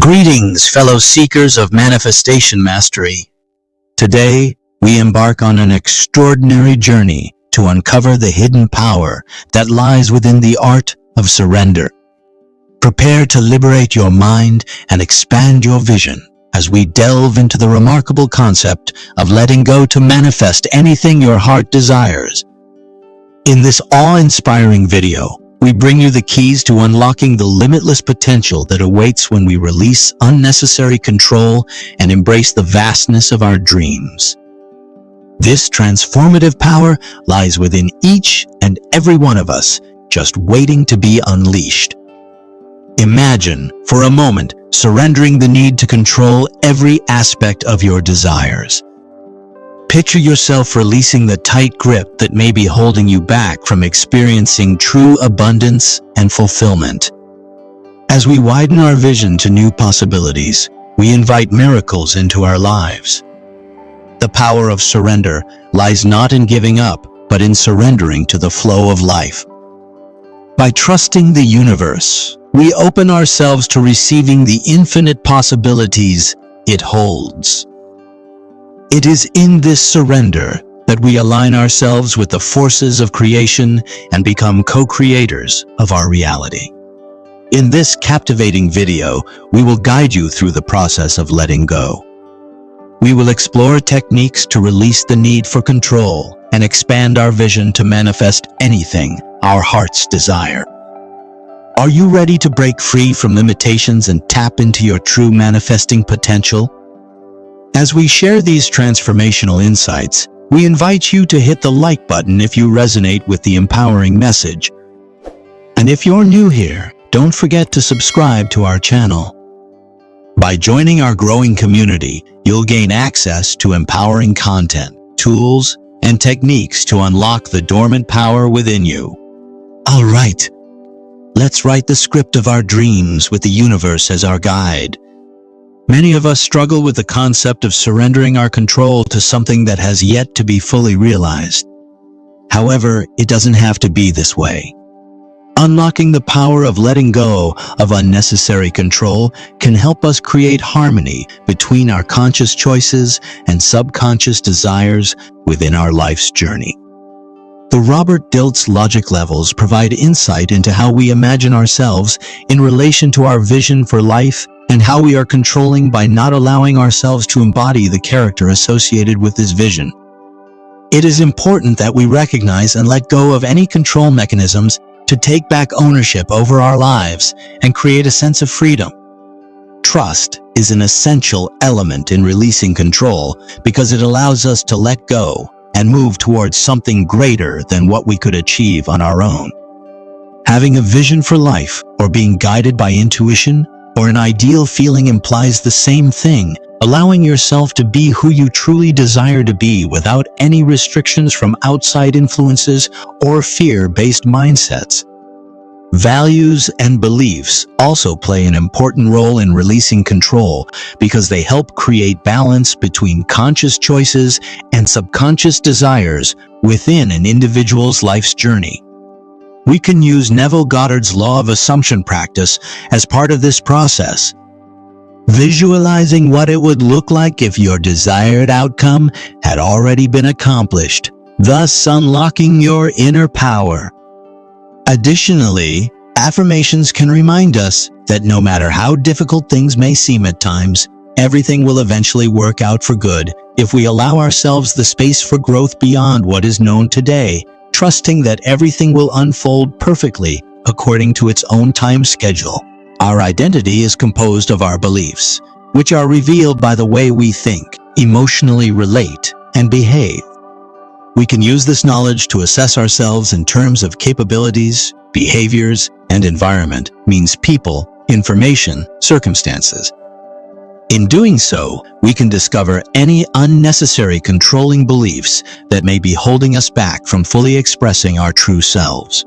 Greetings, fellow seekers of manifestation mastery. Today, we embark on an extraordinary journey to uncover the hidden power that lies within the art of surrender. Prepare to liberate your mind and expand your vision as we delve into the remarkable concept of letting go to manifest anything your heart desires. In this awe-inspiring video, we bring you the keys to unlocking the limitless potential that awaits when we release unnecessary control and embrace the vastness of our dreams. This transformative power lies within each and every one of us, just waiting to be unleashed. Imagine, for a moment, surrendering the need to control every aspect of your desires. Picture yourself releasing the tight grip that may be holding you back from experiencing true abundance and fulfillment. As we widen our vision to new possibilities, we invite miracles into our lives. The power of surrender lies not in giving up, but in surrendering to the flow of life. By trusting the universe, we open ourselves to receiving the infinite possibilities it holds. It is in this surrender that we align ourselves with the forces of creation and become co-creators of our reality. In this captivating video, we will guide you through the process of letting go. We will explore techniques to release the need for control and expand our vision to manifest anything our hearts desire. Are you ready to break free from limitations and tap into your true manifesting potential? As we share these transformational insights, we invite you to hit the like button if you resonate with the empowering message. And if you're new here, don't forget to subscribe to our channel. By joining our growing community, you'll gain access to empowering content, tools, and techniques to unlock the dormant power within you. All right, let's write the script of our dreams with the universe as our guide. Many of us struggle with the concept of surrendering our control to something that has yet to be fully realized. However, it doesn't have to be this way. Unlocking the power of letting go of unnecessary control can help us create harmony between our conscious choices and subconscious desires within our life's journey. The Robert Dilts logic levels provide insight into how we imagine ourselves in relation to our vision for life and how we are controlling by not allowing ourselves to embody the character associated with this vision. It is important that we recognize and let go of any control mechanisms to take back ownership over our lives and create a sense of freedom. Trust is an essential element in releasing control because it allows us to let go and move towards something greater than what we could achieve on our own. Having a vision for life or being guided by intuition or an ideal feeling implies the same thing, allowing yourself to be who you truly desire to be without any restrictions from outside influences or fear-based mindsets. Values and beliefs also play an important role in releasing control because they help create balance between conscious choices and subconscious desires within an individual's life's journey. We can use Neville Goddard's law of assumption practice as part of this process. Visualizing what it would look like if your desired outcome had already been accomplished, thus unlocking your inner power. Additionally, affirmations can remind us that no matter how difficult things may seem at times, everything will eventually work out for good if we allow ourselves the space for growth beyond what is known today, trusting that everything will unfold perfectly according to its own time schedule. Our identity is composed of our beliefs, which are revealed by the way we think, emotionally relate, and behave. We can use this knowledge to assess ourselves in terms of capabilities, behaviors, and environment, means people, information, circumstances. In doing so, we can discover any unnecessary controlling beliefs that may be holding us back from fully expressing our true selves.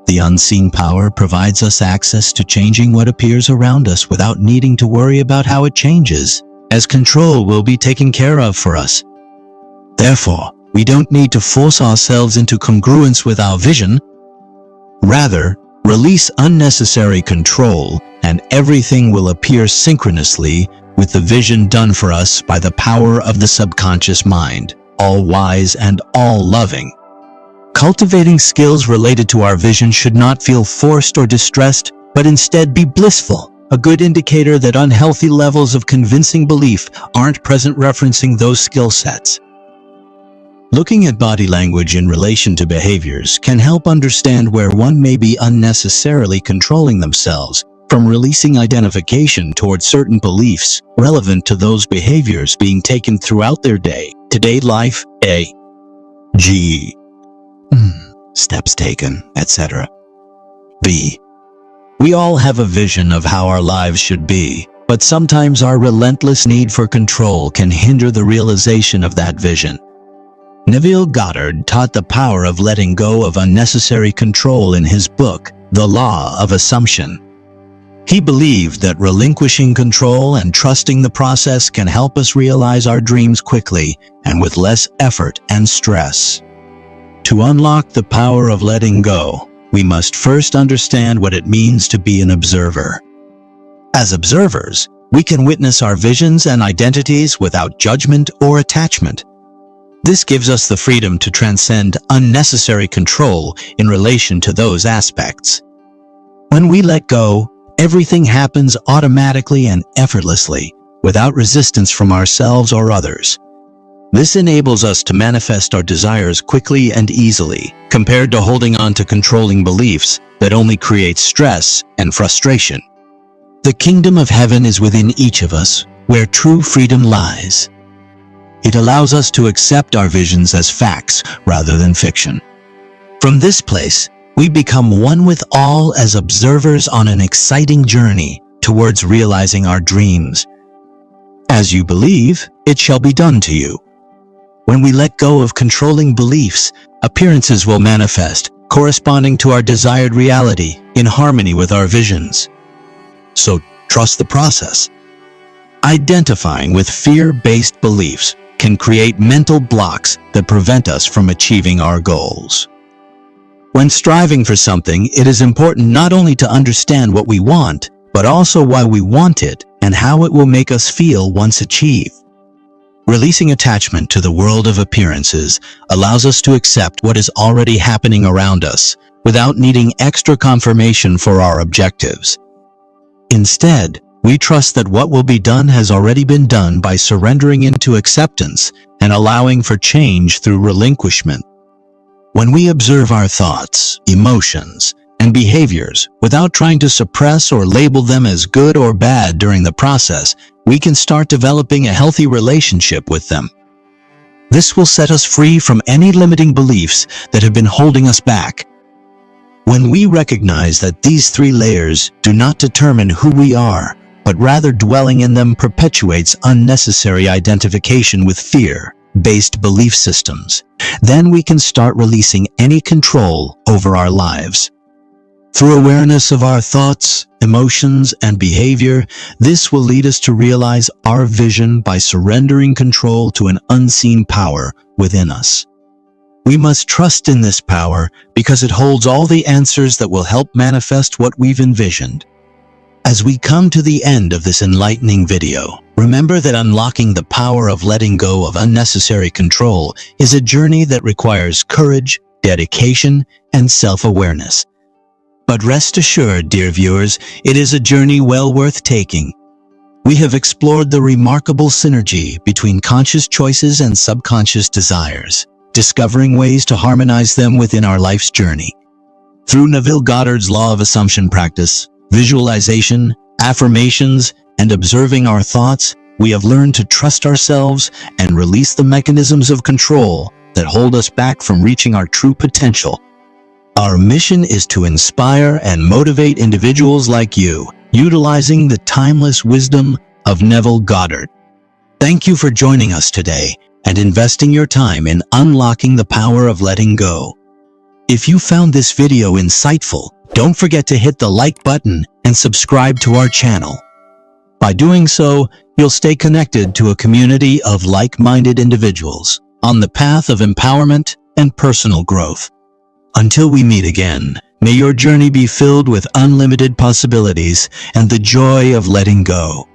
The unseen power provides us access to changing what appears around us without needing to worry about how it changes, as control will be taken care of for us. Therefore, we don't need to force ourselves into congruence with our vision. Rather, release unnecessary control and everything will appear synchronously with the vision done for us by the power of the subconscious mind, all wise and all loving. Cultivating skills related to our vision should not feel forced or distressed, but instead be blissful, a good indicator that unhealthy levels of convincing belief aren't present, referencing those skill sets. Looking at body language in relation to behaviors can help understand where one may be unnecessarily controlling themselves, from releasing identification towards certain beliefs relevant to those behaviors being taken throughout their day-to-day life, G. Steps taken, etc. B. We all have a vision of how our lives should be, but sometimes our relentless need for control can hinder the realization of that vision. Neville Goddard taught the power of letting go of unnecessary control in his book, The Law of Assumption. He believed that relinquishing control and trusting the process can help us realize our dreams quickly and with less effort and stress. To unlock the power of letting go, we must first understand what it means to be an observer. As observers, we can witness our visions and identities without judgment or attachment. This gives us the freedom to transcend unnecessary control in relation to those aspects. When we let go, everything happens automatically and effortlessly, without resistance from ourselves or others. This enables us to manifest our desires quickly and easily, compared to holding on to controlling beliefs that only create stress and frustration. The kingdom of heaven is within each of us, where true freedom lies. It allows us to accept our visions as facts rather than fiction. From this place, we become one with all as observers on an exciting journey towards realizing our dreams. As you believe, it shall be done to you. When we let go of controlling beliefs, appearances will manifest, corresponding to our desired reality, in harmony with our visions. So, trust the process. Identifying with fear-based beliefs can create mental blocks that prevent us from achieving our goals. When striving for something, it is important not only to understand what we want, but also why we want it and how it will make us feel once achieved. Releasing attachment to the world of appearances allows us to accept what is already happening around us without needing extra confirmation for our objectives. Instead, we trust that what will be done has already been done by surrendering into acceptance and allowing for change through relinquishment. When we observe our thoughts, emotions, and behaviors without trying to suppress or label them as good or bad during the process, we can start developing a healthy relationship with them. This will set us free from any limiting beliefs that have been holding us back. When we recognize that these three layers do not determine who we are, but rather dwelling in them perpetuates unnecessary identification with fear-based belief systems, then we can start releasing any control over our lives. Through awareness of our thoughts, emotions, and behavior, this will lead us to realize our vision by surrendering control to an unseen power within us. We must trust in this power because it holds all the answers that will help manifest what we've envisioned. As we come to the end of this enlightening video, remember that unlocking the power of letting go of unnecessary control is a journey that requires courage, dedication, and self-awareness. But rest assured, dear viewers, it is a journey well worth taking. We have explored the remarkable synergy between conscious choices and subconscious desires, discovering ways to harmonize them within our life's journey. Through Neville Goddard's Law of Assumption practice, visualization, affirmations, and observing our thoughts, we have learned to trust ourselves and release the mechanisms of control that hold us back from reaching our true potential. Our mission is to inspire and motivate individuals like you, utilizing the timeless wisdom of Neville Goddard. Thank you for joining us today and investing your time in unlocking the power of letting go. If you found this video insightful, don't forget to hit the like button and subscribe to our channel. By doing so, you'll stay connected to a community of like-minded individuals on the path of empowerment and personal growth. Until we meet again, May your journey be filled with unlimited possibilities and the joy of letting go.